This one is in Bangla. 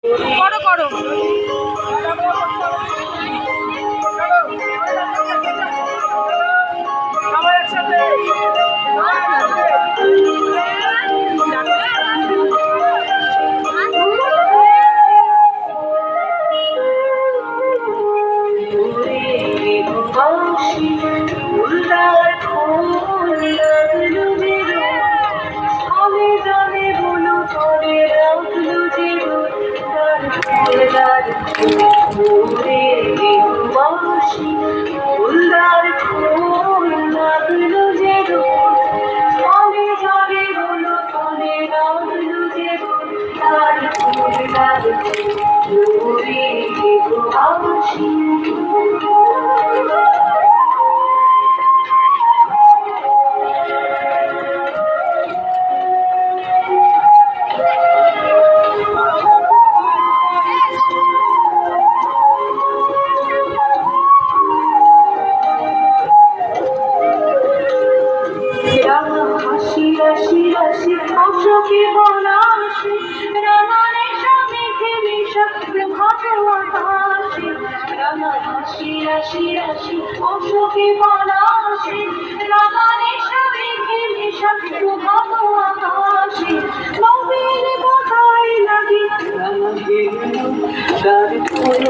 করো করো সবাই একসাথে ফুলদার ফুল লাগলো যে ফলে জলে বলো ফলে লাগলো যে তার ফুল লাগছে হাসি হাসি রাশি রাশি অশোকে বলাসি রামানে স্বামী খেলি সত্যি ভালোবাসি রামা হাসি রাশি রাশি অশোকে বলাসি রামানে স্বামী খেলি সত্যি ভালোবাসি নবীর কথাই লাগি রামা গেল তার ফুল